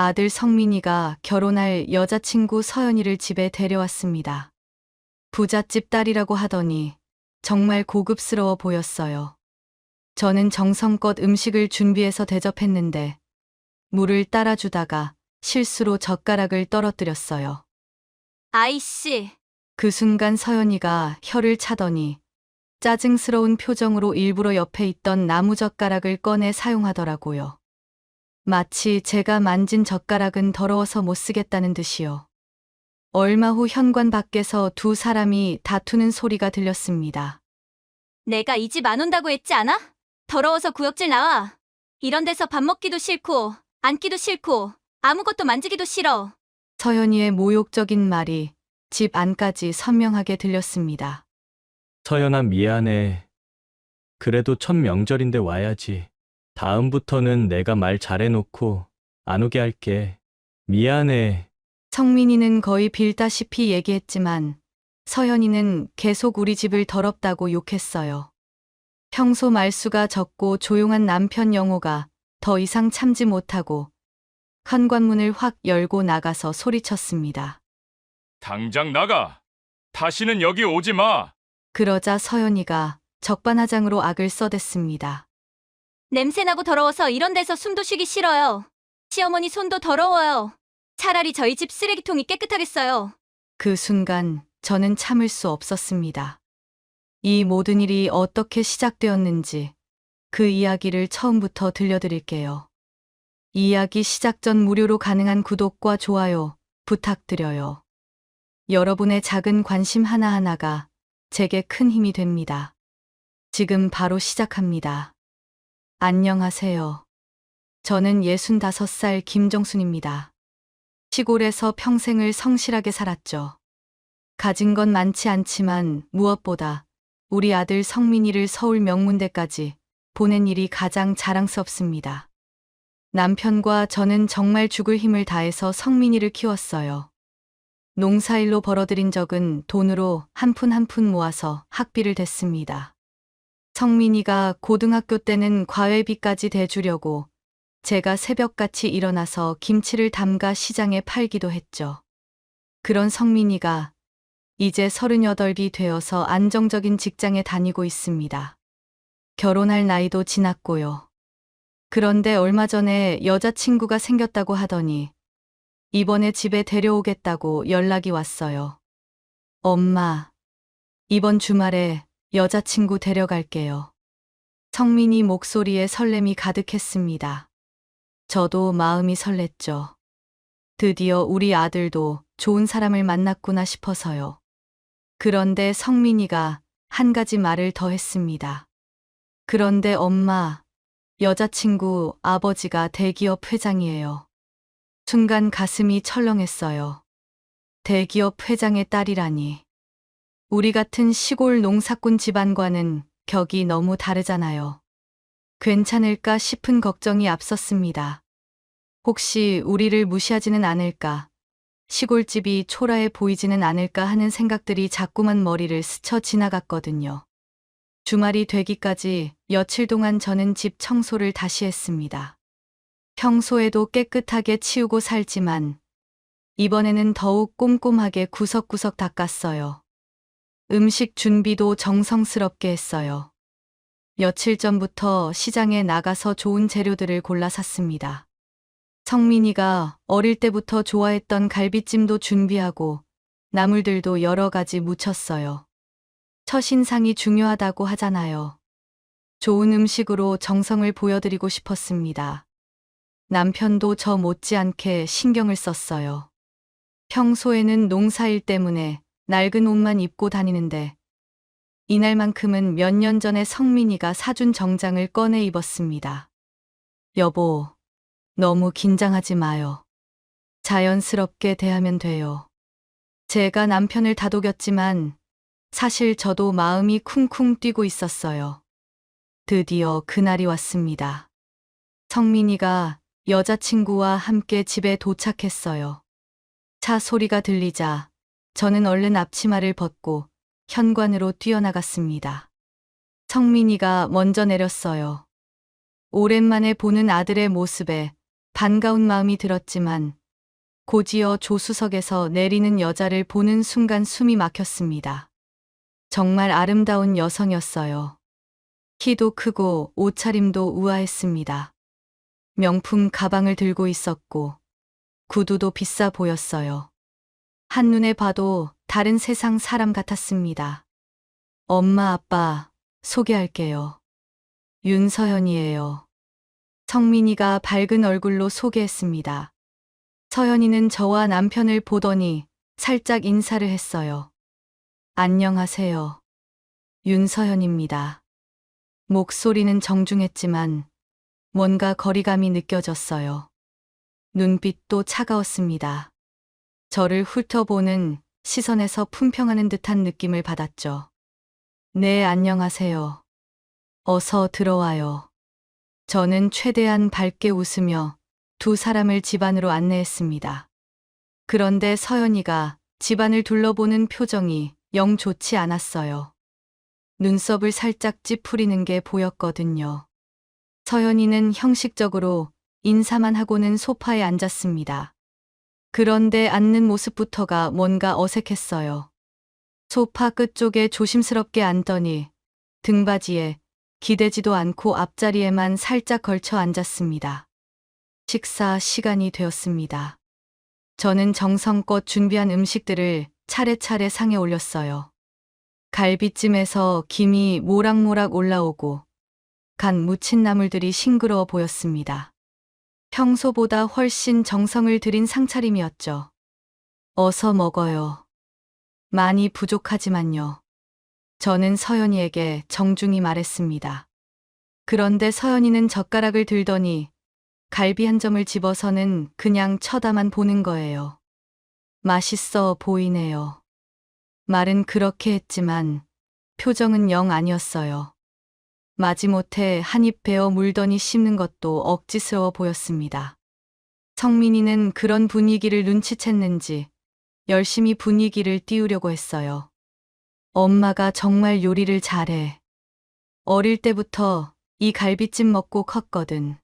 아들 성민이가 결혼할 여자친구 서연이를 집에 데려왔습니다. 부잣집 딸이라고 하더니 정말 고급스러워 보였어요. 저는 정성껏 음식을 준비해서 대접했는데 물을 따라주다가 실수로 젓가락을 떨어뜨렸어요. 아이씨, 그 순간 서연이가 혀를 차더니 짜증스러운 표정으로 일부러 옆에 있던 나무젓가락을 꺼내 사용하더라고요. 마치 제가 만진 젓가락은 더러워서 못 쓰겠다는 듯이요. 얼마 후 현관 밖에서 두 사람이 다투는 소리가 들렸습니다. 내가 이 집 안 온다고 했지 않아? 더러워서 구역질 나와. 이런 데서 밥 먹기도 싫고, 앉기도 싫고, 아무것도 만지기도 싫어. 서연이의 모욕적인 말이 집 안까지 선명하게 들렸습니다. 서연아, 미안해. 그래도 첫 명절인데 와야지. 다음부터는 내가 말 잘해놓고 안 오게 할게. 미안해. 성민이는 거의 빌다시피 얘기했지만 서연이는 계속 우리 집을 더럽다고 욕했어요. 평소 말수가 적고 조용한 남편 영호가 더 이상 참지 못하고 현관문을 확 열고 나가서 소리쳤습니다. 당장 나가! 다시는 여기 오지 마! 그러자 서연이가 적반하장으로 악을 써댔습니다. 냄새나고 더러워서 이런 데서 숨도 쉬기 싫어요. 시어머니 손도 더러워요. 차라리 저희 집 쓰레기통이 깨끗하겠어요. 그 순간 저는 참을 수 없었습니다. 이 모든 일이 어떻게 시작되었는지 그 이야기를 처음부터 들려드릴게요. 이야기 시작 전 무료로 가능한 구독과 좋아요 부탁드려요. 여러분의 작은 관심 하나하나가 제게 큰 힘이 됩니다. 지금 바로 시작합니다. 안녕하세요. 저는 65살 김정순입니다. 시골에서 평생을 성실하게 살았죠. 가진 건 많지 않지만 무엇보다 우리 아들 성민이를 서울 명문대까지 보낸 일이 가장 자랑스럽습니다. 남편과 저는 정말 죽을 힘을 다해서 성민이를 키웠어요. 농사일로 벌어들인 적은 돈으로 한 푼 한 푼 모아서 학비를 댔습니다. 성민이가 고등학교 때는 과외비까지 대주려고 제가 새벽같이 일어나서 김치를 담가 시장에 팔기도 했죠. 그런 성민이가 이제 38이 되어서 안정적인 직장에 다니고 있습니다. 결혼할 나이도 지났고요. 그런데 얼마 전에 여자친구가 생겼다고 하더니 이번에 집에 데려오겠다고 연락이 왔어요. 엄마, 이번 주말에 여자친구 데려갈게요. 성민이 목소리에 설렘이 가득했습니다. 저도 마음이 설렜죠. 드디어 우리 아들도 좋은 사람을 만났구나 싶어서요. 그런데 성민이가 한 가지 말을 더 했습니다. 그런데 엄마, 여자친구 아버지가 대기업 회장이에요. 순간 가슴이 철렁했어요. 대기업 회장의 딸이라니. 우리 같은 시골 농사꾼 집안과는 격이 너무 다르잖아요. 괜찮을까 싶은 걱정이 앞섰습니다. 혹시 우리를 무시하지는 않을까? 시골집이 초라해 보이지는 않을까 하는 생각들이 자꾸만 머리를 스쳐 지나갔거든요. 주말이 되기까지 며칠 동안 저는 집 청소를 다시 했습니다. 평소에도 깨끗하게 치우고 살지만 이번에는 더욱 꼼꼼하게 구석구석 닦았어요. 음식 준비도 정성스럽게 했어요. 며칠 전부터 시장에 나가서 좋은 재료들을 골라 샀습니다. 성민이가 어릴 때부터 좋아했던 갈비찜도 준비하고 나물들도 여러 가지 무쳤어요. 첫인상이 중요하다고 하잖아요. 좋은 음식으로 정성을 보여드리고 싶었습니다. 남편도 저 못지않게 신경을 썼어요. 평소에는 농사일 때문에 낡은 옷만 입고 다니는데 이날만큼은 몇 년 전에 성민이가 사준 정장을 꺼내 입었습니다. 여보, 너무 긴장하지 마요. 자연스럽게 대하면 돼요. 제가 남편을 다독였지만 사실 저도 마음이 쿵쿵 뛰고 있었어요. 드디어 그날이 왔습니다. 성민이가 여자친구와 함께 집에 도착했어요. 차 소리가 들리자 저는 얼른 앞치마를 벗고 현관으로 뛰어나갔습니다. 성민이가 먼저 내렸어요. 오랜만에 보는 아들의 모습에 반가운 마음이 들었지만 곧이어 조수석에서 내리는 여자를 보는 순간 숨이 막혔습니다. 정말 아름다운 여성이었어요. 키도 크고 옷차림도 우아했습니다. 명품 가방을 들고 있었고 구두도 비싸 보였어요. 한눈에 봐도 다른 세상 사람 같았습니다. 엄마, 아빠, 소개할게요. 윤서연이에요. 성민이가 밝은 얼굴로 소개했습니다. 서연이는 저와 남편을 보더니 살짝 인사를 했어요. 안녕하세요. 윤서연입니다. 목소리는 정중했지만 뭔가 거리감이 느껴졌어요. 눈빛도 차가웠습니다. 저를 훑어보는 시선에서 품평하는 듯한 느낌을 받았죠. 네, 안녕하세요. 어서 들어와요. 저는 최대한 밝게 웃으며 두 사람을 집 안으로 안내했습니다. 그런데 서연이가 집안을 둘러보는 표정이 영 좋지 않았어요. 눈썹을 살짝 찌푸리는 게 보였거든요. 서연이는 형식적으로 인사만 하고는 소파에 앉았습니다. 그런데 앉는 모습부터가 뭔가 어색했어요. 소파 끝쪽에 조심스럽게 앉더니 등받이에 기대지도 않고 앞자리에만 살짝 걸쳐 앉았습니다. 식사 시간이 되었습니다. 저는 정성껏 준비한 음식들을 차례차례 상에 올렸어요. 갈비찜에서 김이 모락모락 올라오고 간 묻힌 나물들이 싱그러워 보였습니다. 평소보다 훨씬 정성을 들인 상차림이었죠. 어서 먹어요. 많이 부족하지만요. 저는 서연이에게 정중히 말했습니다. 그런데 서연이는 젓가락을 들더니 갈비 한 점을 집어서는 그냥 쳐다만 보는 거예요. 맛있어 보이네요. 말은 그렇게 했지만 표정은 영 아니었어요. 마지못해 한 입 베어 물더니 씹는 것도 억지스러워 보였습니다. 성민이는 그런 분위기를 눈치챘는지 열심히 분위기를 띄우려고 했어요. 엄마가 정말 요리를 잘해. 어릴 때부터 이 갈비찜 먹고 컸거든.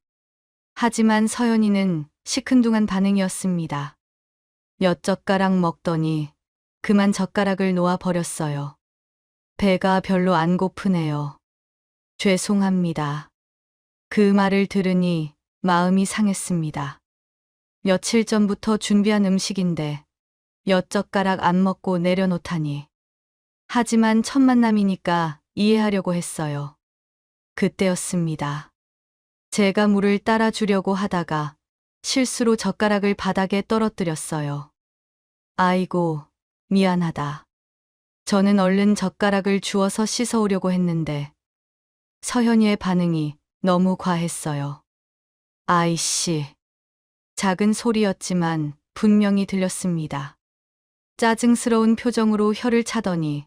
하지만 서연이는 시큰둥한 반응이었습니다. 몇 젓가락 먹더니 그만 젓가락을 놓아 버렸어요. 배가 별로 안 고프네요. 죄송합니다. 그 말을 들으니 마음이 상했습니다. 며칠 전부터 준비한 음식인데 몇 젓가락 안 먹고 내려놓다니. 하지만 첫 만남이니까 이해하려고 했어요. 그때였습니다. 제가 물을 따라주려고 하다가 실수로 젓가락을 바닥에 떨어뜨렸어요. 아이고, 미안하다. 저는 얼른 젓가락을 주워서 씻어오려고 했는데 서현이의 반응이 너무 과했어요. 아이씨. 작은 소리였지만 분명히 들렸습니다. 짜증스러운 표정으로 혀를 차더니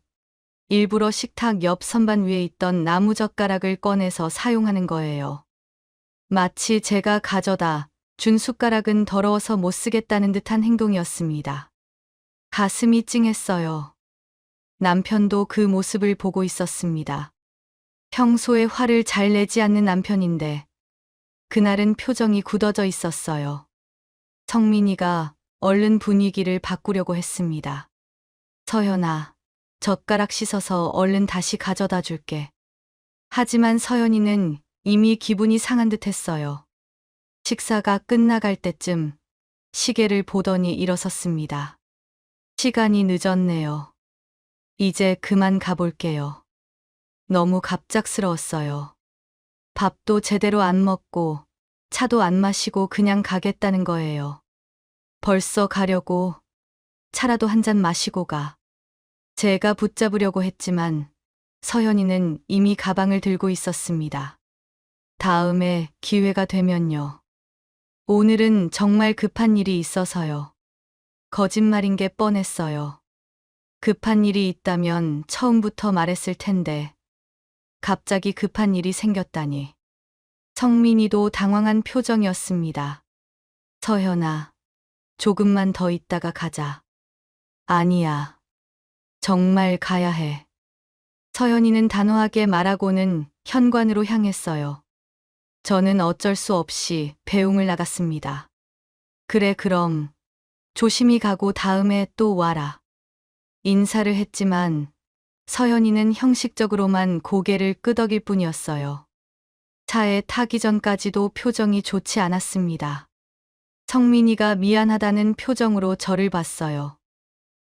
일부러 식탁 옆 선반 위에 있던 나무젓가락을 꺼내서 사용하는 거예요. 마치 제가 가져다 준 숟가락은 더러워서 못 쓰겠다는 듯한 행동이었습니다. 가슴이 찡했어요. 남편도 그 모습을 보고 있었습니다. 평소에 화를 잘 내지 않는 남편인데 그날은 표정이 굳어져 있었어요. 성민이가 얼른 분위기를 바꾸려고 했습니다. 서연아, 젓가락 씻어서 얼른 다시 가져다 줄게. 하지만 서연이는 이미 기분이 상한 듯 했어요. 식사가 끝나갈 때쯤 시계를 보더니 일어섰습니다. 시간이 늦었네요. 이제 그만 가볼게요. 너무 갑작스러웠어요. 밥도 제대로 안 먹고 차도 안 마시고 그냥 가겠다는 거예요. 벌써 가려고 차라도 한 잔 마시고 가. 제가 붙잡으려고 했지만 서연이는 이미 가방을 들고 있었습니다. 다음에 기회가 되면요. 오늘은 정말 급한 일이 있어서요. 거짓말인 게 뻔했어요. 급한 일이 있다면 처음부터 말했을 텐데 갑자기 급한 일이 생겼다니. 성민이도 당황한 표정이었습니다. 서연아, 조금만 더 있다가 가자. 아니야. 정말 가야 해. 서연이는 단호하게 말하고는 현관으로 향했어요. 저는 어쩔 수 없이 배웅을 나갔습니다. 그래, 그럼 조심히 가고 다음에 또 와라. 인사를 했지만 서연이는 형식적으로만 고개를 끄덕일 뿐이었어요. 차에 타기 전까지도 표정이 좋지 않았습니다. 성민이가 미안하다는 표정으로 저를 봤어요.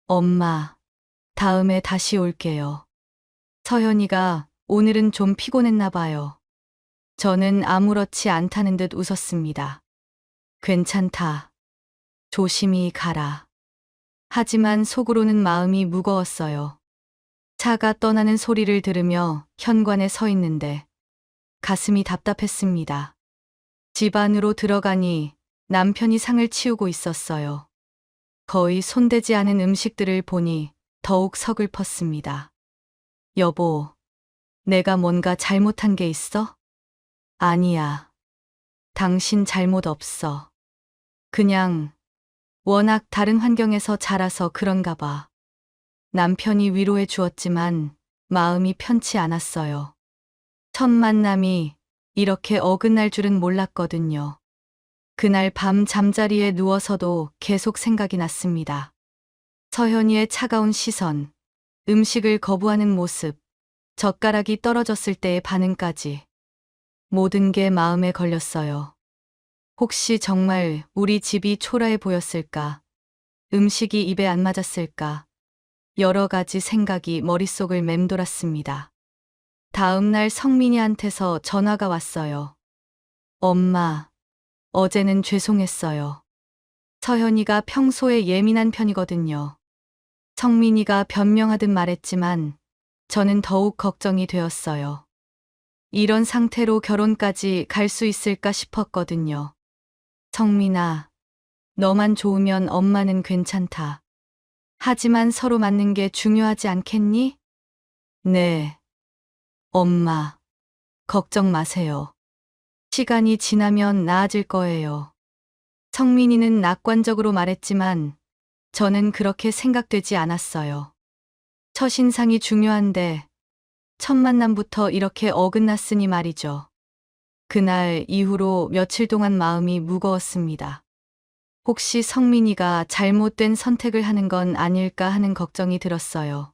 엄마, 다음에 다시 올게요. 서연이가 오늘은 좀 피곤했나 봐요. 저는 아무렇지 않다는 듯 웃었습니다. 괜찮다. 조심히 가라. 하지만 속으로는 마음이 무거웠어요. 차가 떠나는 소리를 들으며 현관에 서 있는데 가슴이 답답했습니다. 집 안으로 들어가니 남편이 상을 치우고 있었어요. 거의 손대지 않은 음식들을 보니 더욱 서글펐습니다. 여보, 내가 뭔가 잘못한 게 있어? 아니야. 당신 잘못 없어. 그냥 워낙 다른 환경에서 자라서 그런가 봐. 남편이 위로해 주었지만 마음이 편치 않았어요. 첫 만남이 이렇게 어긋날 줄은 몰랐거든요. 그날 밤 잠자리에 누워서도 계속 생각이 났습니다. 서현이의 차가운 시선, 음식을 거부하는 모습, 젓가락이 떨어졌을 때의 반응까지 모든 게 마음에 걸렸어요. 혹시 정말 우리 집이 초라해 보였을까? 음식이 입에 안 맞았을까? 여러 가지 생각이 머릿속을 맴돌았습니다. 다음 날 성민이한테서 전화가 왔어요. 엄마, 어제는 죄송했어요. 서현이가 평소에 예민한 편이거든요. 성민이가 변명하듯 말했지만 저는 더욱 걱정이 되었어요. 이런 상태로 결혼까지 갈 수 있을까 싶었거든요. 성민아, 너만 좋으면 엄마는 괜찮다. 하지만 서로 맞는 게 중요하지 않겠니? 네. 엄마, 걱정 마세요. 시간이 지나면 나아질 거예요. 성민이는 낙관적으로 말했지만 저는 그렇게 생각되지 않았어요. 첫인상이 중요한데 첫 만남부터 이렇게 어긋났으니 말이죠. 그날 이후로 며칠 동안 마음이 무거웠습니다. 혹시 성민이가 잘못된 선택을 하는 건 아닐까 하는 걱정이 들었어요.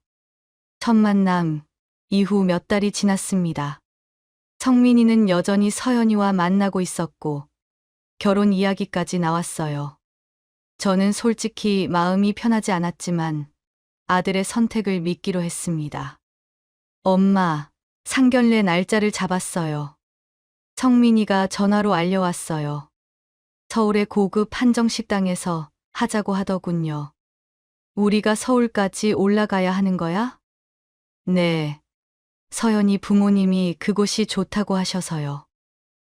첫 만남 이후 몇 달이 지났습니다. 성민이는 여전히 서연이와 만나고 있었고 결혼 이야기까지 나왔어요. 저는 솔직히 마음이 편하지 않았지만 아들의 선택을 믿기로 했습니다. 엄마, 상견례 날짜를 잡았어요. 성민이가 전화로 알려왔어요. 서울의 고급 한정식당에서 하자고 하더군요. 우리가 서울까지 올라가야 하는 거야? 네. 서연이 부모님이 그곳이 좋다고 하셔서요.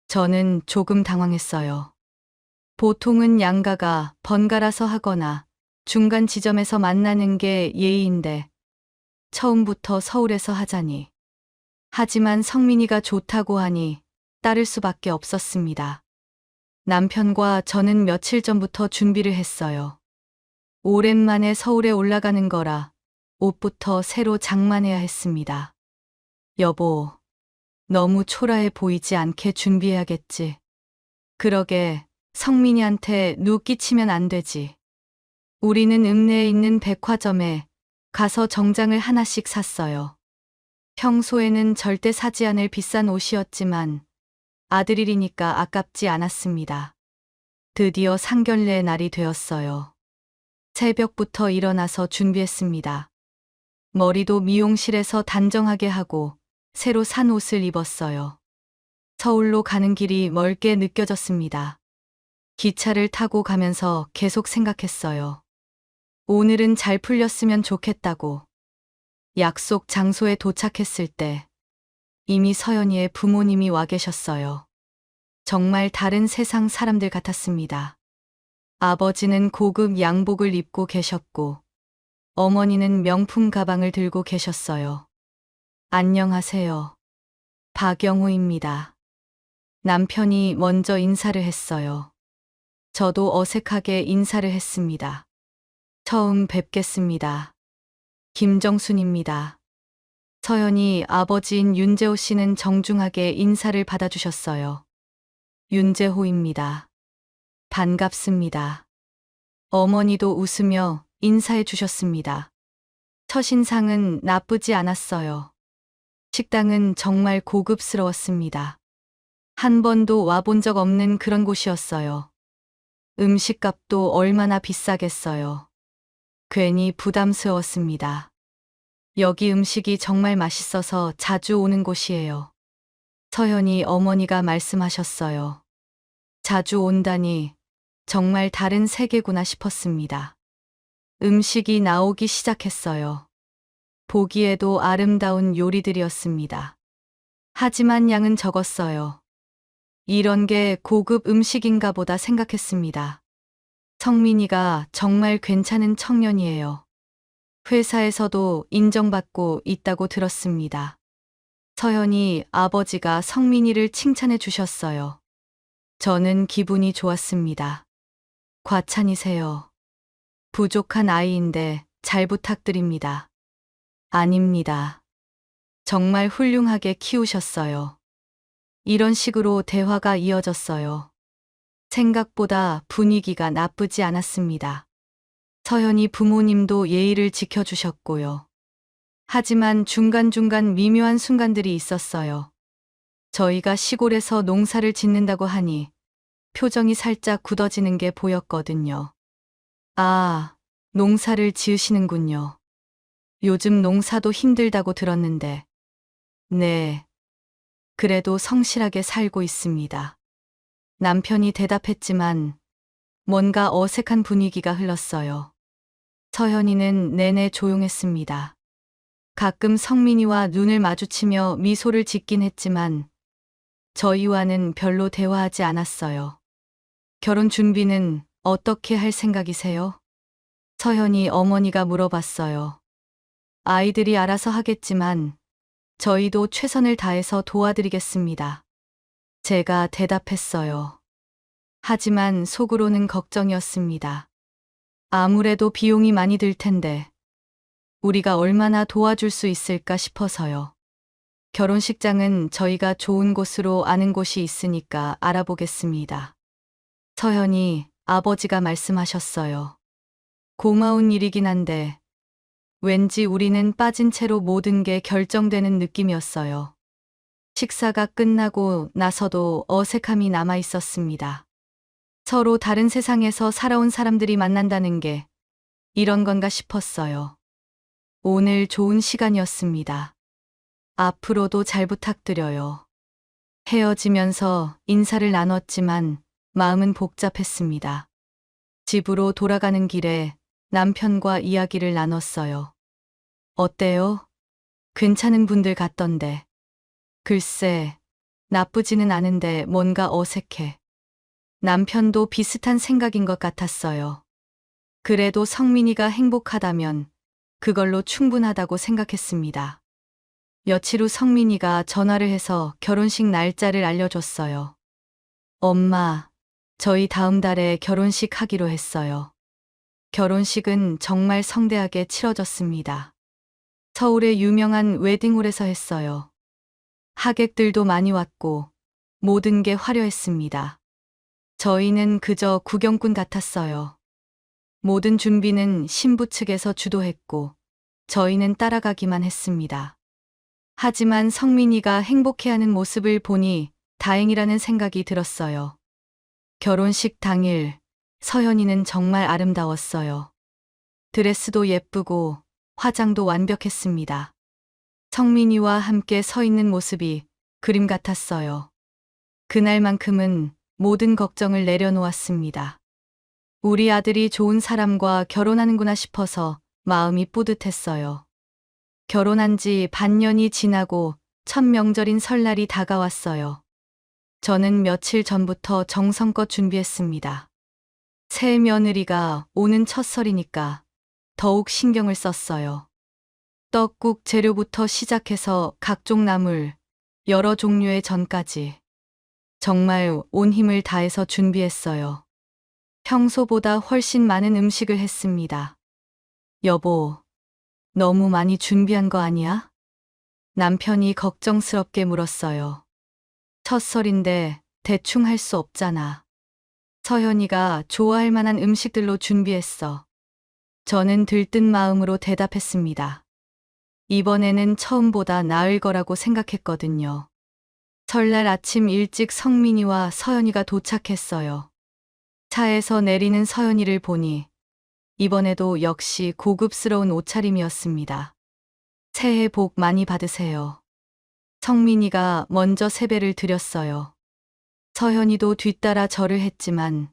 저는 조금 당황했어요. 보통은 양가가 번갈아서 하거나 중간 지점에서 만나는 게 예의인데 처음부터 서울에서 하자니. 하지만 성민이가 좋다고 하니 따를 수밖에 없었습니다. 남편과 저는 며칠 전부터 준비를 했어요. 오랜만에 서울에 올라가는 거라 옷부터 새로 장만해야 했습니다. 여보, 너무 초라해 보이지 않게 준비해야겠지. 그러게, 성민이한테 누 끼치면 안 되지. 우리는 읍내에 있는 백화점에 가서 정장을 하나씩 샀어요. 평소에는 절대 사지 않을 비싼 옷이었지만 아들이니까 아깝지 않았습니다. 드디어 상견례 날이 되었어요. 새벽부터 일어나서 준비했습니다. 머리도 미용실에서 단정하게 하고 새로 산 옷을 입었어요. 서울로 가는 길이 멀게 느껴졌습니다. 기차를 타고 가면서 계속 생각했어요. 오늘은 잘 풀렸으면 좋겠다고. 약속 장소에 도착했을 때 이미 서연이의 부모님이 와 계셨어요. 정말 다른 세상 사람들 같았습니다. 아버지는 고급 양복을 입고 계셨고 어머니는 명품 가방을 들고 계셨어요. 안녕하세요. 박영우입니다. 남편이 먼저 인사를 했어요. 저도 어색하게 인사를 했습니다. 처음 뵙겠습니다. 김정순입니다. 서연이 아버지인 윤재호 씨는 정중하게 인사를 받아주셨어요. 윤재호입니다. 반갑습니다. 어머니도 웃으며 인사해 주셨습니다. 첫인상은 나쁘지 않았어요. 식당은 정말 고급스러웠습니다. 한 번도 와본 적 없는 그런 곳이었어요. 음식값도 얼마나 비싸겠어요. 괜히 부담스러웠습니다. 여기 음식이 정말 맛있어서 자주 오는 곳이에요. 서연이 어머니가 말씀하셨어요. 자주 온다니 정말 다른 세계구나 싶었습니다. 음식이 나오기 시작했어요. 보기에도 아름다운 요리들이었습니다. 하지만 양은 적었어요. 이런 게 고급 음식인가 보다 생각했습니다. 성민이가 정말 괜찮은 청년이에요. 회사에서도 인정받고 있다고 들었습니다. 서연이 아버지가 성민이를 칭찬해 주셨어요. 저는 기분이 좋았습니다. 과찬이세요. 부족한 아이인데 잘 부탁드립니다. 아닙니다. 정말 훌륭하게 키우셨어요. 이런 식으로 대화가 이어졌어요. 생각보다 분위기가 나쁘지 않았습니다. 서연이 부모님도 예의를 지켜주셨고요. 하지만 중간중간 미묘한 순간들이 있었어요. 저희가 시골에서 농사를 짓는다고 하니 표정이 살짝 굳어지는 게 보였거든요. 아, 농사를 지으시는군요. 요즘 농사도 힘들다고 들었는데. 네. 그래도 성실하게 살고 있습니다. 남편이 대답했지만 뭔가 어색한 분위기가 흘렀어요. 서연이는 내내 조용했습니다. 가끔 성민이와 눈을 마주치며 미소를 짓긴 했지만 저희와는 별로 대화하지 않았어요. 결혼 준비는 어떻게 할 생각이세요? 서연이 어머니가 물어봤어요. 아이들이 알아서 하겠지만 저희도 최선을 다해서 도와드리겠습니다. 제가 대답했어요. 하지만 속으로는 걱정이었습니다. 아무래도 비용이 많이 들 텐데 우리가 얼마나 도와줄 수 있을까 싶어서요. 결혼식장은 저희가 좋은 곳으로 아는 곳이 있으니까 알아보겠습니다. 서연이 아버지가 말씀하셨어요. 고마운 일이긴 한데 왠지 우리는 빠진 채로 모든 게 결정되는 느낌이었어요. 식사가 끝나고 나서도 어색함이 남아 있었습니다. 서로 다른 세상에서 살아온 사람들이 만난다는 게 이런 건가 싶었어요. 오늘 좋은 시간이었습니다. 앞으로도 잘 부탁드려요. 헤어지면서 인사를 나눴지만 마음은 복잡했습니다. 집으로 돌아가는 길에 남편과 이야기를 나눴어요. 어때요? 괜찮은 분들 같던데. 글쎄, 나쁘지는 않은데 뭔가 어색해. 남편도 비슷한 생각인 것 같았어요. 그래도 성민이가 행복하다면 그걸로 충분하다고 생각했습니다. 며칠 후 성민이가 전화를 해서 결혼식 날짜를 알려줬어요. 엄마, 저희 다음 달에 결혼식 하기로 했어요. 결혼식은 정말 성대하게 치러졌습니다. 서울의 유명한 웨딩홀에서 했어요. 하객들도 많이 왔고 모든 게 화려했습니다. 저희는 그저 구경꾼 같았어요. 모든 준비는 신부 측에서 주도했고 저희는 따라가기만 했습니다. 하지만 성민이가 행복해하는 모습을 보니 다행이라는 생각이 들었어요. 결혼식 당일 서연이는 정말 아름다웠어요. 드레스도 예쁘고 화장도 완벽했습니다. 성민이와 함께 서 있는 모습이 그림 같았어요. 그날만큼은 모든 걱정을 내려놓았습니다. 우리 아들이 좋은 사람과 결혼하는구나 싶어서 마음이 뿌듯했어요. 결혼한 지 반년이 지나고 첫 명절인 설날이 다가왔어요. 저는 며칠 전부터 정성껏 준비했습니다. 새 며느리가 오는 첫 설이니까 더욱 신경을 썼어요. 떡국 재료부터 시작해서 각종 나물, 여러 종류의 전까지. 정말 온 힘을 다해서 준비했어요. 평소보다 훨씬 많은 음식을 했습니다. 여보, 너무 많이 준비한 거 아니야? 남편이 걱정스럽게 물었어요. 첫 설인데 대충 할 수 없잖아. 서현이가 좋아할 만한 음식들로 준비했어. 저는 들뜬 마음으로 대답했습니다. 이번에는 처음보다 나을 거라고 생각했거든요. 설날 아침 일찍 성민이와 서연이가 도착했어요. 차에서 내리는 서연이를 보니 이번에도 역시 고급스러운 옷차림이었습니다. 새해 복 많이 받으세요. 성민이가 먼저 세배를 드렸어요. 서연이도 뒤따라 절을 했지만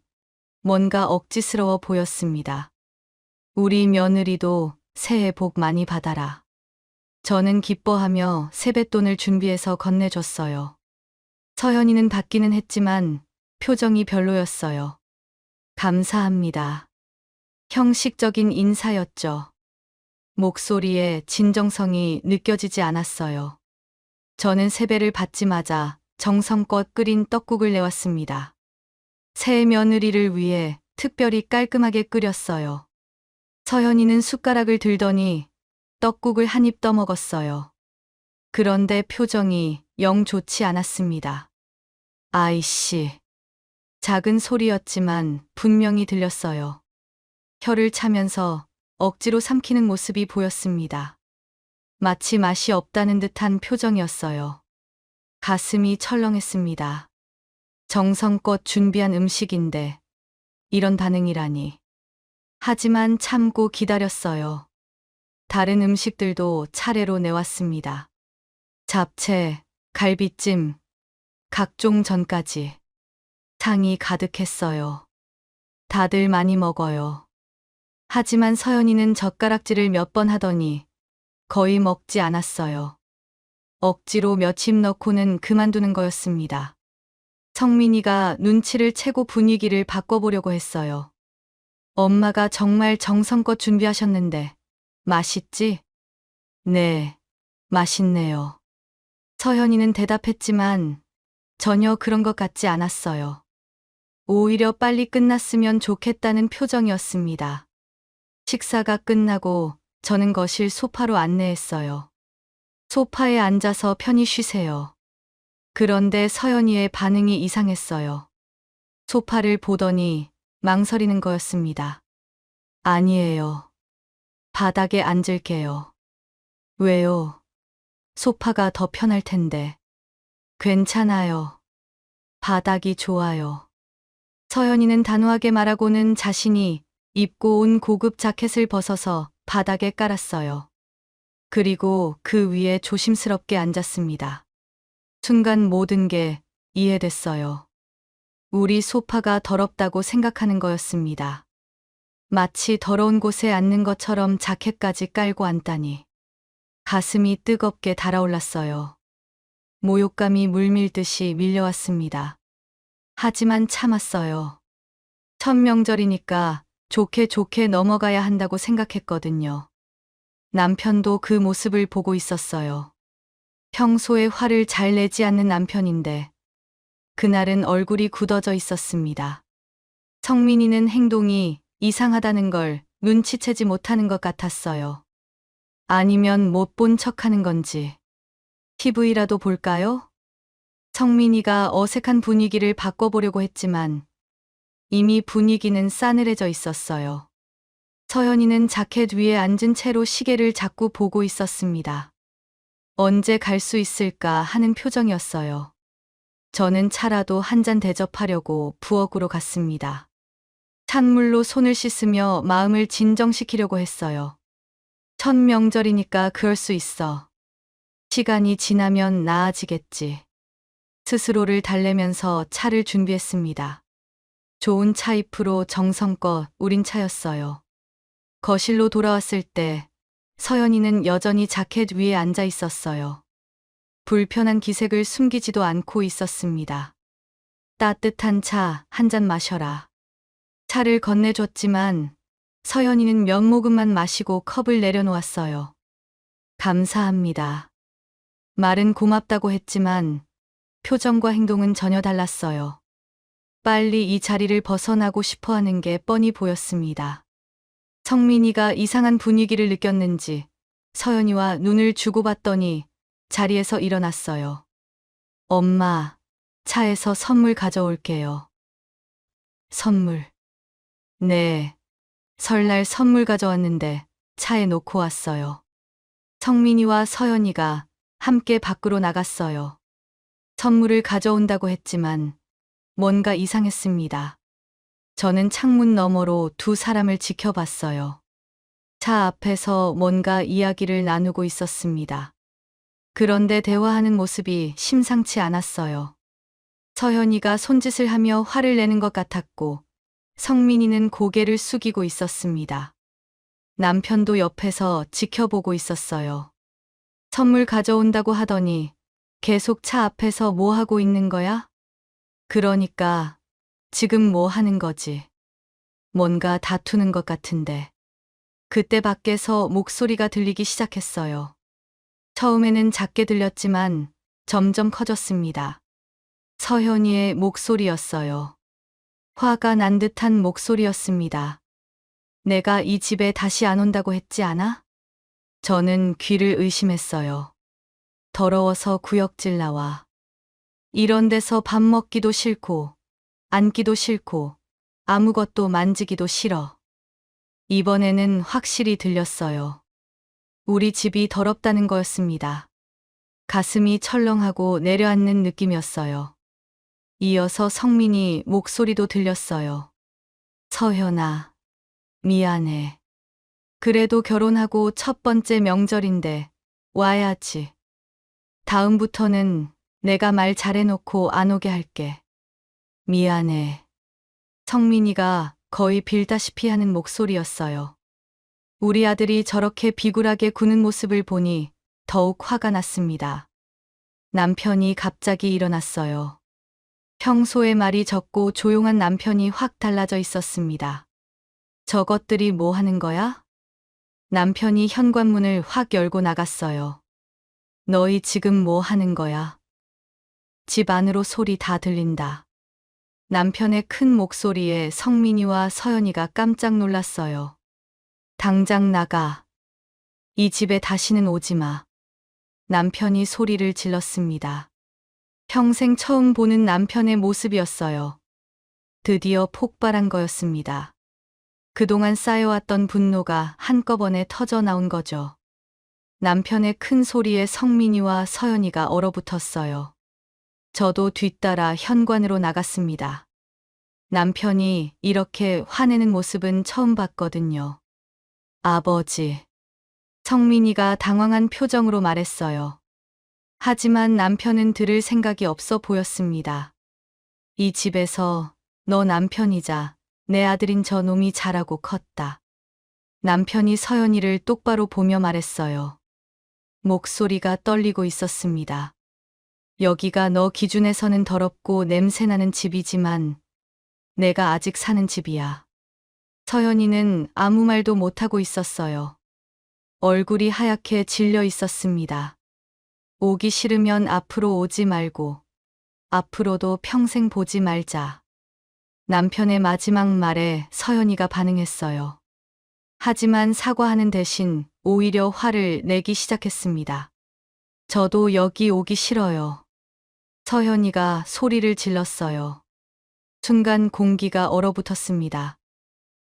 뭔가 억지스러워 보였습니다. 우리 며느리도 새해 복 많이 받아라. 저는 기뻐하며 세뱃돈을 준비해서 건네줬어요. 서연이는 받기는 했지만 표정이 별로였어요. 감사합니다. 형식적인 인사였죠. 목소리에 진정성이 느껴지지 않았어요. 저는 세배를 받자마자 정성껏 끓인 떡국을 내왔습니다. 새 며느리를 위해 특별히 깔끔하게 끓였어요. 서연이는 숟가락을 들더니 떡국을 한 입 떠먹었어요. 그런데 표정이 영 좋지 않았습니다. 아이씨. 작은 소리였지만 분명히 들렸어요. 혀를 차면서 억지로 삼키는 모습이 보였습니다. 마치 맛이 없다는 듯한 표정이었어요. 가슴이 철렁했습니다. 정성껏 준비한 음식인데 이런 반응이라니. 하지만 참고 기다렸어요. 다른 음식들도 차례로 내왔습니다. 잡채, 갈비찜, 각종 전까지. 상이 가득했어요. 다들 많이 먹어요. 하지만 서연이는 젓가락질을 몇 번 하더니 거의 먹지 않았어요. 억지로 몇 입 넣고는 그만두는 거였습니다. 성민이가 눈치를 채고 분위기를 바꿔보려고 했어요. 엄마가 정말 정성껏 준비하셨는데 맛있지? 네, 맛있네요. 서현이는 대답했지만 전혀 그런 것 같지 않았어요. 오히려 빨리 끝났으면 좋겠다는 표정이었습니다. 식사가 끝나고 저는 거실 소파로 안내했어요. 소파에 앉아서 편히 쉬세요. 그런데 서연이의 반응이 이상했어요. 소파를 보더니 망설이는 거였습니다. 아니에요. 바닥에 앉을게요. 왜요? 소파가 더 편할 텐데. 괜찮아요. 바닥이 좋아요. 서연이는 단호하게 말하고는 자신이 입고 온 고급 자켓을 벗어서 바닥에 깔았어요. 그리고 그 위에 조심스럽게 앉았습니다. 순간 모든 게 이해됐어요. 우리 소파가 더럽다고 생각하는 거였습니다. 마치 더러운 곳에 앉는 것처럼 자켓까지 깔고 앉다니. 가슴이 뜨겁게 달아올랐어요. 모욕감이 물밀듯이 밀려왔습니다. 하지만 참았어요. 첫 명절이니까 좋게 좋게 넘어가야 한다고 생각했거든요. 남편도 그 모습을 보고 있었어요. 평소에 화를 잘 내지 않는 남편인데 그날은 얼굴이 굳어져 있었습니다. 성민이는 행동이 이상하다는 걸 눈치채지 못하는 것 같았어요. 아니면 못 본 척하는 건지. TV라도 볼까요? 성민이가 어색한 분위기를 바꿔보려고 했지만 이미 분위기는 싸늘해져 있었어요. 서연이는 자켓 위에 앉은 채로 시계를 자꾸 보고 있었습니다. 언제 갈 수 있을까 하는 표정이었어요. 저는 차라도 한 잔 대접하려고 부엌으로 갔습니다. 찬물로 손을 씻으며 마음을 진정시키려고 했어요. 첫 명절이니까 그럴 수 있어. 시간이 지나면 나아지겠지. 스스로를 달래면서 차를 준비했습니다. 좋은 차잎으로 정성껏 우린 차였어요. 거실로 돌아왔을 때 서연이는 여전히 자켓 위에 앉아 있었어요. 불편한 기색을 숨기지도 않고 있었습니다. 따뜻한 차 한 잔 마셔라. 차를 건네줬지만 서연이는 몇 모금만 마시고 컵을 내려놓았어요. 감사합니다. 말은 고맙다고 했지만 표정과 행동은 전혀 달랐어요. 빨리 이 자리를 벗어나고 싶어 하는 게 뻔히 보였습니다. 성민이가 이상한 분위기를 느꼈는지 서연이와 눈을 주고받더니 자리에서 일어났어요. 엄마, 차에서 선물 가져올게요. 선물. 네. 설날 선물 가져왔는데 차에 놓고 왔어요. 성민이와 서연이가 함께 밖으로 나갔어요. 선물을 가져온다고 했지만 뭔가 이상했습니다. 저는 창문 너머로 두 사람을 지켜봤어요. 차 앞에서 뭔가 이야기를 나누고 있었습니다. 그런데 대화하는 모습이 심상치 않았어요. 서연이가 손짓을 하며 화를 내는 것 같았고, 성민이는 고개를 숙이고 있었습니다. 남편도 옆에서 지켜보고 있었어요. 선물 가져온다고 하더니 계속 차 앞에서 뭐 하고 있는 거야? 그러니까 지금 뭐 하는 거지? 뭔가 다투는 것 같은데. 그때 밖에서 목소리가 들리기 시작했어요. 처음에는 작게 들렸지만 점점 커졌습니다. 서현이의 목소리였어요. 화가 난 듯한 목소리였습니다. 내가 이 집에 다시 안 온다고 했지 않아? 저는 귀를 의심했어요. 더러워서 구역질 나와. 이런 데서 밥 먹기도 싫고, 앉기도 싫고, 아무것도 만지기도 싫어. 이번에는 확실히 들렸어요. 우리 집이 더럽다는 거였습니다. 가슴이 철렁하고 내려앉는 느낌이었어요. 이어서 성민이 목소리도 들렸어요. 서현아, 미안해. 그래도 결혼하고 첫 번째 명절인데 와야지. 다음부터는 내가 말 잘해놓고 안 오게 할게. 미안해. 성민이가 거의 빌다시피 하는 목소리였어요. 우리 아들이 저렇게 비굴하게 구는 모습을 보니 더욱 화가 났습니다. 남편이 갑자기 일어났어요. 평소에 말이 적고 조용한 남편이 확 달라져 있었습니다. 저것들이 뭐 하는 거야? 남편이 현관문을 확 열고 나갔어요. 너희 지금 뭐 하는 거야? 집 안으로 소리 다 들린다. 남편의 큰 목소리에 성민이와 서연이가 깜짝 놀랐어요. 당장 나가. 이 집에 다시는 오지 마. 남편이 소리를 질렀습니다. 평생 처음 보는 남편의 모습이었어요. 드디어 폭발한 거였습니다. 그동안 쌓여왔던 분노가 한꺼번에 터져 나온 거죠. 남편의 큰 소리에 성민이와 서연이가 얼어붙었어요. 저도 뒤따라 현관으로 나갔습니다. 남편이 이렇게 화내는 모습은 처음 봤거든요. 아버지. 성민이가 당황한 표정으로 말했어요. 하지만 남편은 들을 생각이 없어 보였습니다. 이 집에서 너 남편이자 내 아들인 저 놈이 자라고 컸다. 남편이 서연이를 똑바로 보며 말했어요. 목소리가 떨리고 있었습니다. 여기가 너 기준에서는 더럽고 냄새나는 집이지만 내가 아직 사는 집이야. 서연이는 아무 말도 못하고 있었어요. 얼굴이 하얗게 질려 있었습니다. 오기 싫으면 앞으로 오지 말고 앞으로도 평생 보지 말자. 남편의 마지막 말에 서연이가 반응했어요. 하지만 사과하는 대신 오히려 화를 내기 시작했습니다. 저도 여기 오기 싫어요. 서연이가 소리를 질렀어요. 순간 공기가 얼어붙었습니다.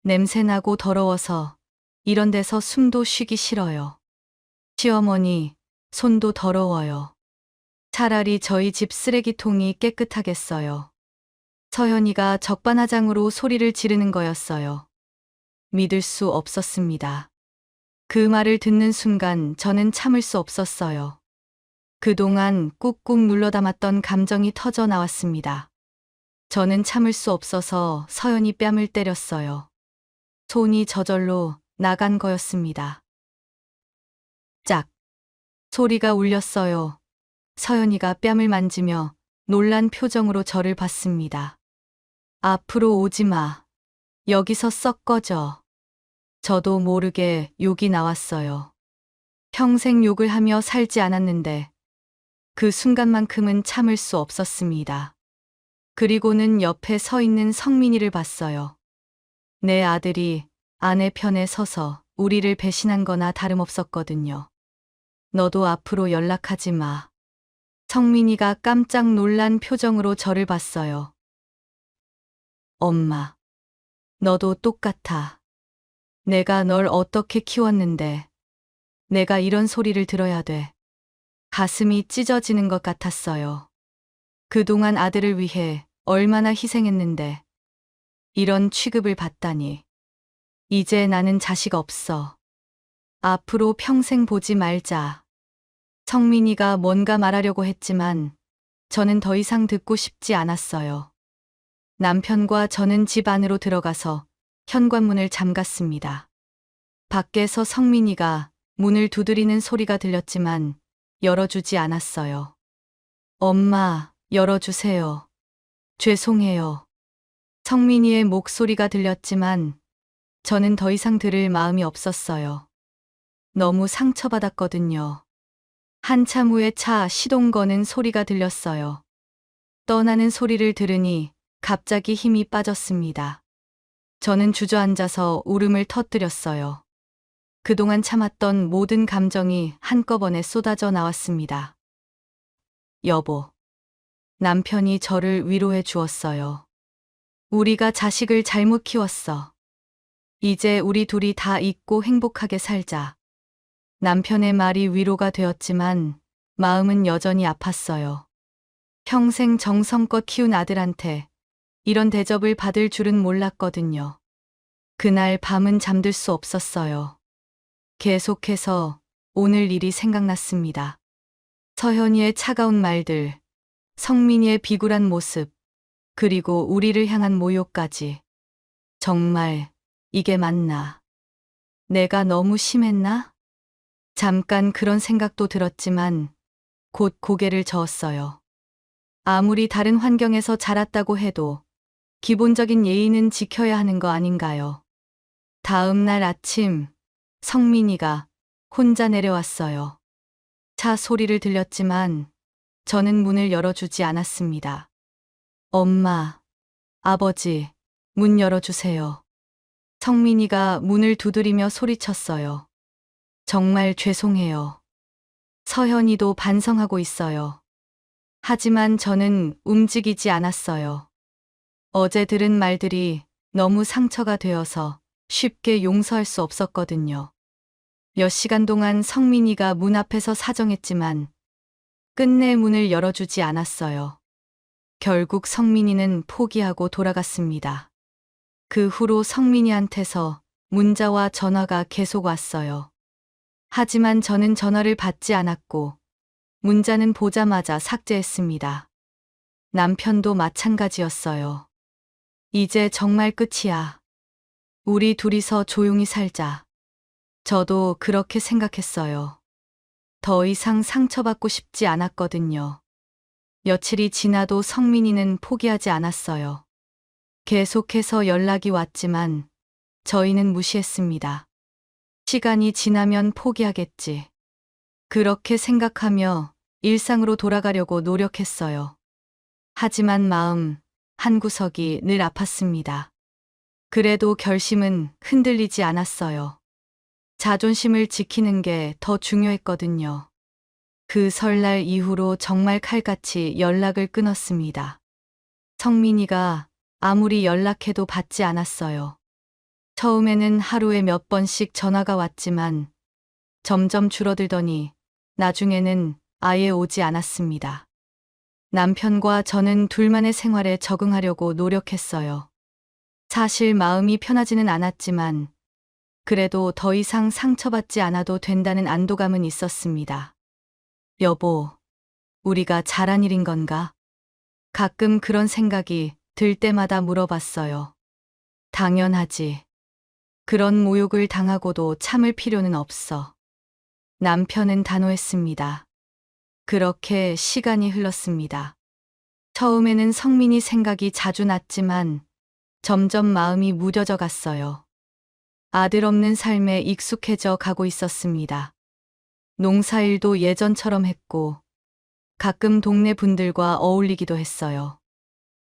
냄새나고 더러워서 이런 데서 숨도 쉬기 싫어요. 시어머니, 손도 더러워요. 차라리 저희 집 쓰레기통이 깨끗하겠어요. 서연이가 적반하장으로 소리를 지르는 거였어요. 믿을 수 없었습니다. 그 말을 듣는 순간 저는 참을 수 없었어요. 그동안 꾹꾹 눌러담았던 감정이 터져 나왔습니다. 저는 참을 수 없어서 서연이 뺨을 때렸어요. 손이 저절로 나간 거였습니다. 짝! 소리가 울렸어요. 서연이가 뺨을 만지며 놀란 표정으로 저를 봤습니다. 앞으로 오지 마. 여기서 썩 꺼져. 저도 모르게 욕이 나왔어요. 평생 욕을 하며 살지 않았는데 그 순간만큼은 참을 수 없었습니다. 그리고는 옆에 서 있는 성민이를 봤어요. 내 아들이 아내 편에 서서 우리를 배신한 거나 다름없었거든요. 너도 앞으로 연락하지 마. 성민이가 깜짝 놀란 표정으로 저를 봤어요. 엄마. 너도 똑같아. 내가 널 어떻게 키웠는데 내가 이런 소리를 들어야 돼. 가슴이 찢어지는 것 같았어요. 그동안 아들을 위해 얼마나 희생했는데 이런 취급을 받다니. 이제 나는 자식 없어. 앞으로 평생 보지 말자. 성민이가 뭔가 말하려고 했지만 저는 더 이상 듣고 싶지 않았어요. 남편과 저는 집 안으로 들어가서 현관문을 잠갔습니다. 밖에서 성민이가 문을 두드리는 소리가 들렸지만 열어주지 않았어요. 엄마, 열어주세요. 죄송해요. 성민이의 목소리가 들렸지만 저는 더 이상 들을 마음이 없었어요. 너무 상처받았거든요. 한참 후에 차 시동 거는 소리가 들렸어요. 떠나는 소리를 들으니 갑자기 힘이 빠졌습니다. 저는 주저앉아서 울음을 터뜨렸어요. 그동안 참았던 모든 감정이 한꺼번에 쏟아져 나왔습니다. 여보. 남편이 저를 위로해 주었어요. 우리가 자식을 잘못 키웠어. 이제 우리 둘이 다 잊고 행복하게 살자. 남편의 말이 위로가 되었지만 마음은 여전히 아팠어요. 평생 정성껏 키운 아들한테 이런 대접을 받을 줄은 몰랐거든요. 그날 밤은 잠들 수 없었어요. 계속해서 오늘 일이 생각났습니다. 서현이의 차가운 말들, 성민이의 비굴한 모습, 그리고 우리를 향한 모욕까지. 정말 이게 맞나? 내가 너무 심했나? 잠깐 그런 생각도 들었지만 곧 고개를 저었어요. 아무리 다른 환경에서 자랐다고 해도 기본적인 예의는 지켜야 하는 거 아닌가요? 다음 날 아침, 성민이가 혼자 내려왔어요. 차 소리를 들렸지만 저는 문을 열어주지 않았습니다. 엄마, 아버지, 문 열어주세요. 성민이가 문을 두드리며 소리쳤어요. 정말 죄송해요. 서현이도 반성하고 있어요. 하지만 저는 움직이지 않았어요. 어제 들은 말들이 너무 상처가 되어서 쉽게 용서할 수 없었거든요. 몇 시간 동안 성민이가 문 앞에서 사정했지만 끝내 문을 열어주지 않았어요. 결국 성민이는 포기하고 돌아갔습니다. 그 후로 성민이한테서 문자와 전화가 계속 왔어요. 하지만 저는 전화를 받지 않았고 문자는 보자마자 삭제했습니다. 남편도 마찬가지였어요. 이제 정말 끝이야. 우리 둘이서 조용히 살자. 저도 그렇게 생각했어요. 더 이상 상처받고 싶지 않았거든요. 며칠이 지나도 성민이는 포기하지 않았어요. 계속해서 연락이 왔지만 저희는 무시했습니다. 시간이 지나면 포기하겠지. 그렇게 생각하며 일상으로 돌아가려고 노력했어요. 하지만 마음 한구석이 늘 아팠습니다. 그래도 결심은 흔들리지 않았어요. 자존심을 지키는 게 더 중요했거든요. 그 설날 이후로 정말 칼같이 연락을 끊었습니다. 성민이가 아무리 연락해도 받지 않았어요. 처음에는 하루에 몇 번씩 전화가 왔지만 점점 줄어들더니 나중에는 아예 오지 않았습니다. 남편과 저는 둘만의 생활에 적응하려고 노력했어요. 사실 마음이 편하지는 않았지만 그래도 더 이상 상처받지 않아도 된다는 안도감은 있었습니다. 여보, 우리가 잘한 일인 건가? 가끔 그런 생각이 들 때마다 물어봤어요. 당연하지. 그런 모욕을 당하고도 참을 필요는 없어. 남편은 단호했습니다. 그렇게 시간이 흘렀습니다. 처음에는 성민이 생각이 자주 났지만 점점 마음이 무뎌져 갔어요. 아들 없는 삶에 익숙해져 가고 있었습니다. 농사일도 예전처럼 했고 가끔 동네 분들과 어울리기도 했어요.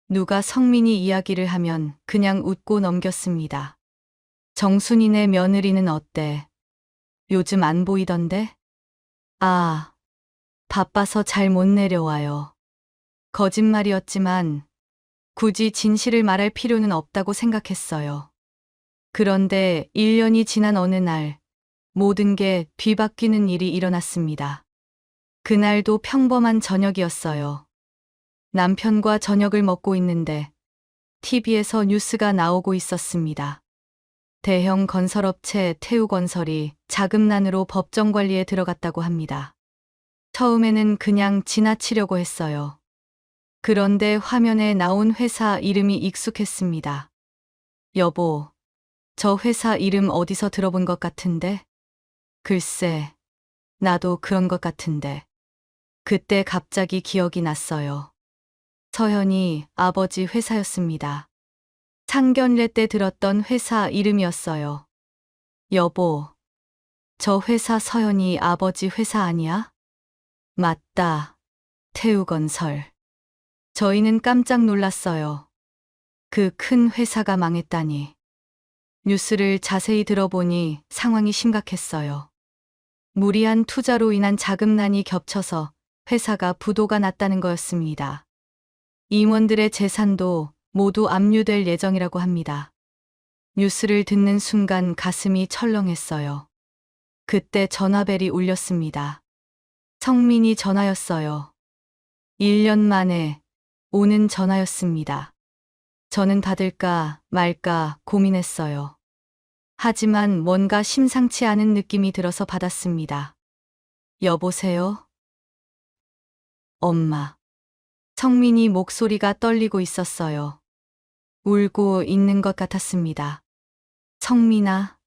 누가 성민이 이야기를 하면 그냥 웃고 넘겼습니다. 정순이네 며느리는 어때? 요즘 안 보이던데? 아, 바빠서 잘 못 내려와요. 거짓말이었지만 굳이 진실을 말할 필요는 없다고 생각했어요. 그런데 1년이 지난 어느 날 모든 게 뒤바뀌는 일이 일어났습니다. 그날도 평범한 저녁이었어요. 남편과 저녁을 먹고 있는데 TV에서 뉴스가 나오고 있었습니다. 대형 건설업체 태우건설이 자금난으로 법정 관리에 들어갔다고 합니다. 처음에는 그냥 지나치려고 했어요. 그런데 화면에 나온 회사 이름이 익숙했습니다. 여보, 저 회사 이름 어디서 들어본 것 같은데? 글쎄, 나도 그런 것 같은데. 그때 갑자기 기억이 났어요. 서현이 아버지 회사였습니다. 상견례 때 들었던 회사 이름이었어요. 여보, 저 회사 서현이 아버지 회사 아니야? 맞다. 태우건설. 저희는 깜짝 놀랐어요. 그 큰 회사가 망했다니. 뉴스를 자세히 들어보니 상황이 심각했어요. 무리한 투자로 인한 자금난이 겹쳐서 회사가 부도가 났다는 거였습니다. 임원들의 재산도 모두 압류될 예정이라고 합니다. 뉴스를 듣는 순간 가슴이 철렁했어요. 그때 전화벨이 울렸습니다. 성민이 전화였어요. 1년 만에 오는 전화였습니다. 저는 받을까 말까 고민했어요. 하지만 뭔가 심상치 않은 느낌이 들어서 받았습니다. 여보세요? 엄마. 성민이 목소리가 떨리고 있었어요. 울고 있는 것 같았습니다. 성민아.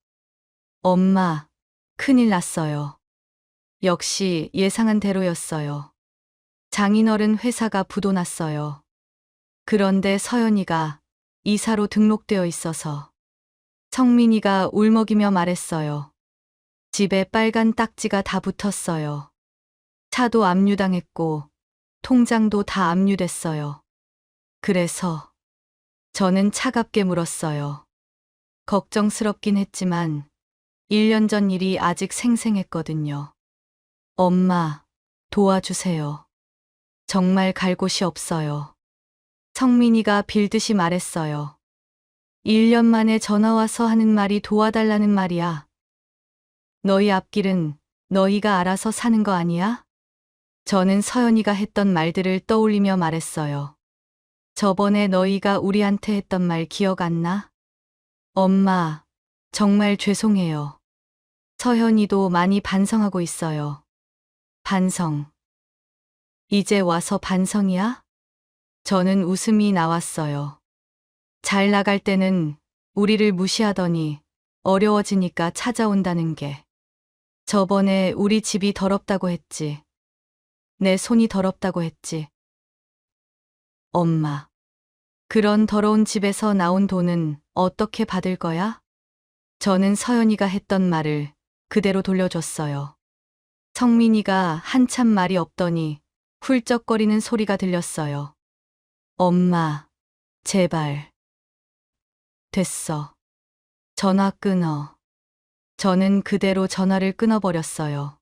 엄마, 큰일 났어요. 역시 예상한 대로였어요. 장인어른 회사가 부도났어요. 그런데 서연이가 이사로 등록되어 있어서. 성민이가 울먹이며 말했어요. 집에 빨간 딱지가 다 붙었어요. 차도 압류당했고 통장도 다 압류됐어요. 그래서 저는 차갑게 물었어요. 걱정스럽긴 했지만 1년 전 일이 아직 생생했거든요. 엄마, 도와주세요. 정말 갈 곳이 없어요. 성민이가 빌듯이 말했어요. 1년 만에 전화와서 하는 말이 도와달라는 말이야. 너희 앞길은 너희가 알아서 사는 거 아니야? 저는 서연이가 했던 말들을 떠올리며 말했어요. 저번에 너희가 우리한테 했던 말 기억 안 나? 엄마, 정말 죄송해요. 서연이도 많이 반성하고 있어요. 반성. 이제 와서 반성이야? 저는 웃음이 나왔어요. 잘 나갈 때는 우리를 무시하더니 어려워지니까 찾아온다는 게. 저번에 우리 집이 더럽다고 했지. 내 손이 더럽다고 했지. 엄마. 그런 더러운 집에서 나온 돈은 어떻게 받을 거야? 저는 서연이가 했던 말을 그대로 돌려줬어요. 성민이가 한참 말이 없더니 훌쩍거리는 소리가 들렸어요. 엄마, 제발. 됐어. 전화 끊어. 저는 그대로 전화를 끊어버렸어요.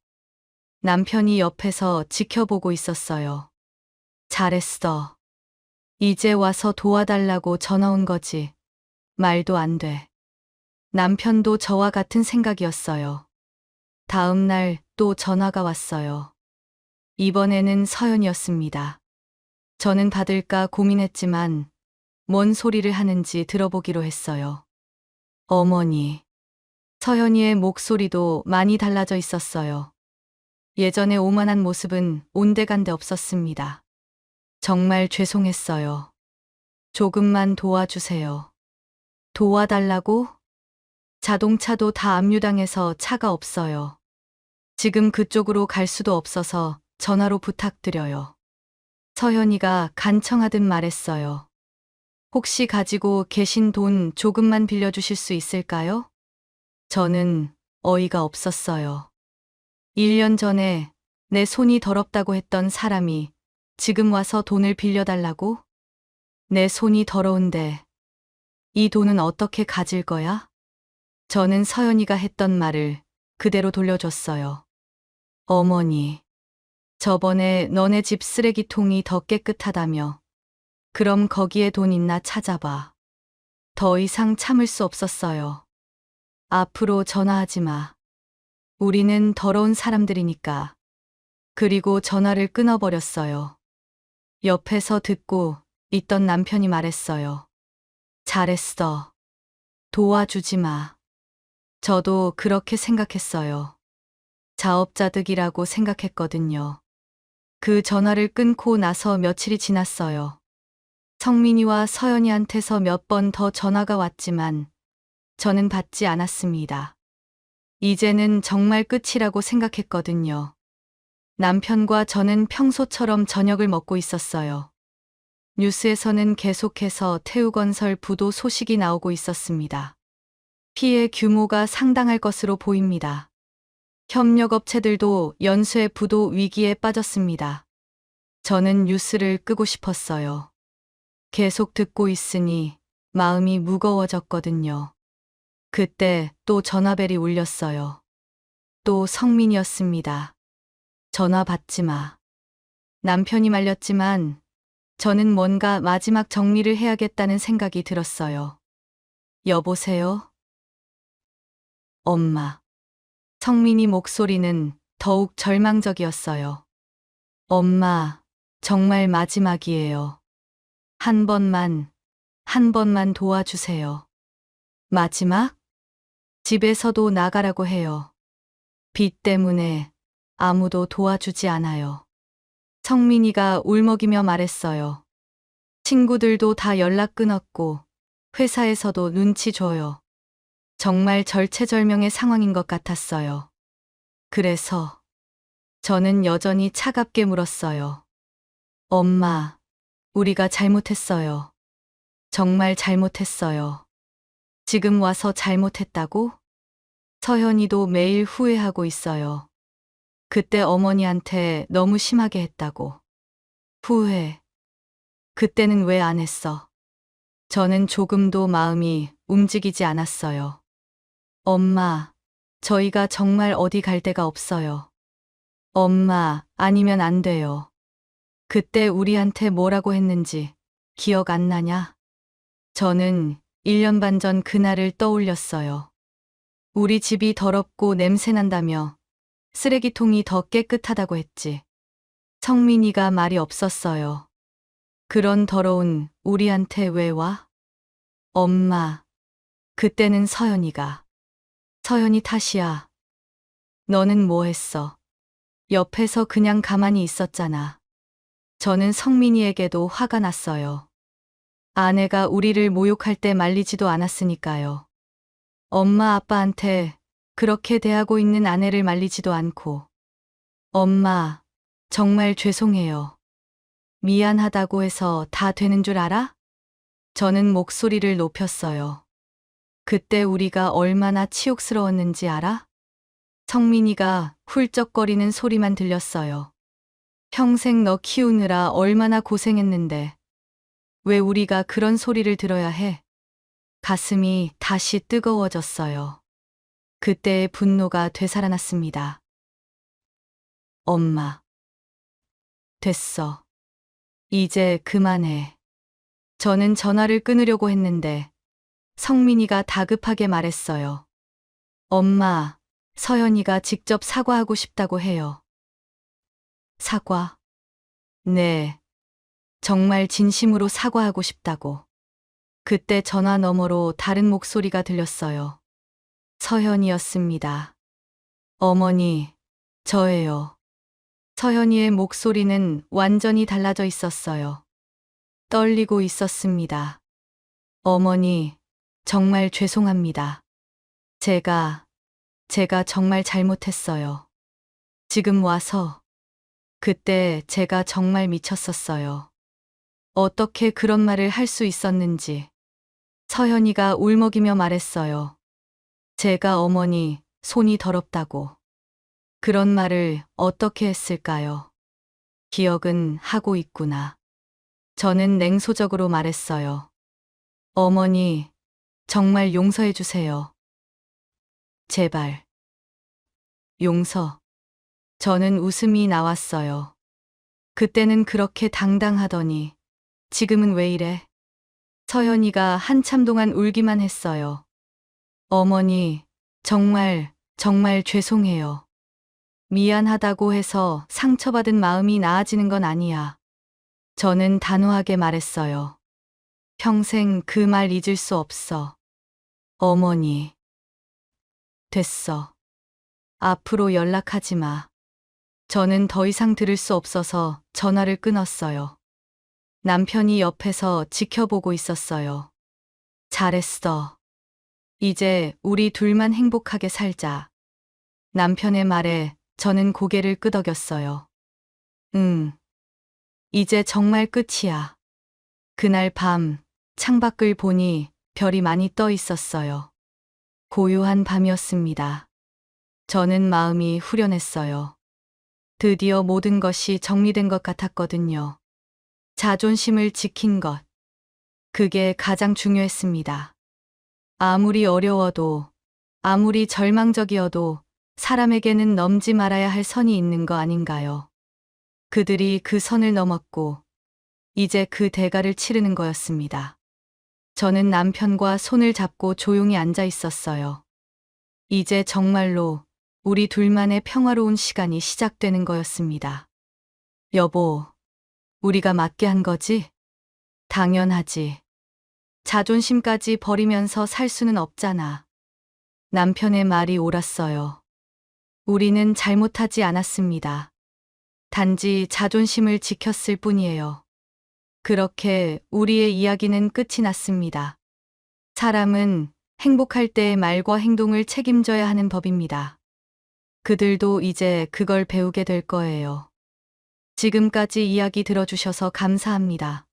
남편이 옆에서 지켜보고 있었어요. 잘했어. 이제 와서 도와달라고 전화 온 거지. 말도 안 돼. 남편도 저와 같은 생각이었어요. 다음 날 또 전화가 왔어요. 이번에는 서연이었습니다. 저는 받을까 고민했지만 뭔 소리를 하는지 들어보기로 했어요. 어머니. 서연이의 목소리도 많이 달라져 있었어요. 예전의 오만한 모습은 온데간데 없었습니다. 정말 죄송했어요. 조금만 도와주세요. 도와달라고? 자동차도 다 압류당해서 차가 없어요. 지금 그쪽으로 갈 수도 없어서 전화로 부탁드려요. 서연이가 간청하듯 말했어요. 혹시 가지고 계신 돈 조금만 빌려주실 수 있을까요? 저는 어이가 없었어요. 1년 전에 내 손이 더럽다고 했던 사람이 지금 와서 돈을 빌려달라고? 내 손이 더러운데 이 돈은 어떻게 가질 거야? 저는 서연이가 했던 말을 그대로 돌려줬어요. 어머니, 저번에 너네 집 쓰레기통이 더 깨끗하다며 그럼 거기에 돈 있나 찾아봐. 더 이상 참을 수 없었어요. 앞으로 전화하지 마. 우리는 더러운 사람들이니까. 그리고 전화를 끊어버렸어요. 옆에서 듣고 있던 남편이 말했어요. 잘했어. 도와주지 마. 저도 그렇게 생각했어요. 자업자득이라고 생각했거든요. 그 전화를 끊고 나서 며칠이 지났어요. 성민이와 서연이한테서 몇 번 더 전화가 왔지만 저는 받지 않았습니다. 이제는 정말 끝이라고 생각했거든요. 남편과 저는 평소처럼 저녁을 먹고 있었어요. 뉴스에서는 계속해서 태우건설 부도 소식이 나오고 있었습니다. 피해 규모가 상당할 것으로 보입니다. 협력업체들도 연쇄 부도 위기에 빠졌습니다. 저는 뉴스를 끄고 싶었어요. 계속 듣고 있으니 마음이 무거워졌거든요. 그때 또 전화벨이 울렸어요. 또 성민이었습니다. 전화 받지 마. 남편이 말렸지만 저는 뭔가 마지막 정리를 해야겠다는 생각이 들었어요. 여보세요? 엄마. 성민이 목소리는 더욱 절망적이었어요. 엄마, 정말 마지막이에요. 한 번만 도와주세요. 마지막? 집에서도 나가라고 해요. 빚 때문에 아무도 도와주지 않아요. 성민이가 울먹이며 말했어요. 친구들도 다 연락 끊었고 회사에서도 눈치 줘요. 정말 절체절명의 상황인 것 같았어요. 그래서 저는 여전히 차갑게 물었어요. 엄마, 우리가 잘못했어요. 정말 잘못했어요. 지금 와서 잘못했다고? 서현이도 매일 후회하고 있어요. 그때 어머니한테 너무 심하게 했다고. 후회. 그때는 왜 안 했어? 저는 조금도 마음이 움직이지 않았어요. 엄마, 저희가 정말 어디 갈 데가 없어요. 엄마, 아니면 안 돼요. 그때 우리한테 뭐라고 했는지 기억 안 나냐? 저는 1년 반 전 그날을 떠올렸어요. 우리 집이 더럽고 냄새난다며 쓰레기통이 더 깨끗하다고 했지. 성민이가 말이 없었어요. 그런 더러운 우리한테 왜 와? 엄마, 그때는 서연이가. 서연이 탓이야. 너는 뭐 했어? 옆에서 그냥 가만히 있었잖아. 저는 성민이에게도 화가 났어요. 아내가 우리를 모욕할 때 말리지도 않았으니까요. 엄마 아빠한테 그렇게 대하고 있는 아내를 말리지도 않고. 엄마, 정말 죄송해요. 미안하다고 해서 다 되는 줄 알아? 저는 목소리를 높였어요. 그때 우리가 얼마나 치욕스러웠는지 알아? 성민이가 훌쩍거리는 소리만 들렸어요. 평생 너 키우느라 얼마나 고생했는데 왜 우리가 그런 소리를 들어야 해? 가슴이 다시 뜨거워졌어요. 그때의 분노가 되살아났습니다. 엄마. 됐어. 이제 그만해. 저는 전화를 끊으려고 했는데 성민이가 다급하게 말했어요. 엄마, 서연이가 직접 사과하고 싶다고 해요. 사과? 네. 정말 진심으로 사과하고 싶다고. 그때 전화 너머로 다른 목소리가 들렸어요. 서현이었습니다. 어머니, 저예요. 서현이의 목소리는 완전히 달라져 있었어요. 떨리고 있었습니다. 어머니, 정말 죄송합니다. 제가 정말 잘못했어요. 지금 와서 그때 제가 정말 미쳤었어요. 어떻게 그런 말을 할 수 있었는지. 서현이가 울먹이며 말했어요. 제가 어머니 손이 더럽다고. 그런 말을 어떻게 했을까요? 기억은 하고 있구나. 저는 냉소적으로 말했어요. 어머니, 정말 용서해 주세요. 제발. 용서. 저는 웃음이 나왔어요. 그때는 그렇게 당당하더니 지금은 왜 이래? 서연이가 한참 동안 울기만 했어요. 어머니, 정말 죄송해요. 미안하다고 해서 상처받은 마음이 나아지는 건 아니야. 저는 단호하게 말했어요. 평생 그 말 잊을 수 없어. 어머니. 됐어. 앞으로 연락하지 마. 저는 더 이상 들을 수 없어서 전화를 끊었어요. 남편이 옆에서 지켜보고 있었어요. 잘했어. 이제 우리 둘만 행복하게 살자. 남편의 말에 저는 고개를 끄덕였어요. 응. 이제 정말 끝이야. 그날 밤 창밖을 보니 별이 많이 떠 있었어요. 고요한 밤이었습니다. 저는 마음이 후련했어요. 드디어 모든 것이 정리된 것 같았거든요. 자존심을 지킨 것. 그게 가장 중요했습니다. 아무리 어려워도, 아무리 절망적이어도 사람에게는 넘지 말아야 할 선이 있는 거 아닌가요? 그들이 그 선을 넘었고, 이제 그 대가를 치르는 거였습니다. 저는 남편과 손을 잡고 조용히 앉아 있었어요. 이제 정말로 우리 둘만의 평화로운 시간이 시작되는 거였습니다. 여보, 우리가 맞게 한 거지? 당연하지. 자존심까지 버리면서 살 수는 없잖아. 남편의 말이 옳았어요. 우리는 잘못하지 않았습니다. 단지 자존심을 지켰을 뿐이에요. 그렇게 우리의 이야기는 끝이 났습니다. 사람은 행복할 때의 말과 행동을 책임져야 하는 법입니다. 그들도 이제 그걸 배우게 될 거예요. 지금까지 이야기 들어주셔서 감사합니다.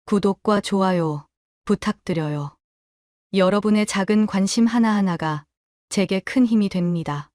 구독과 좋아요 부탁드려요. 여러분의 작은 관심 하나하나가 제게 큰 힘이 됩니다.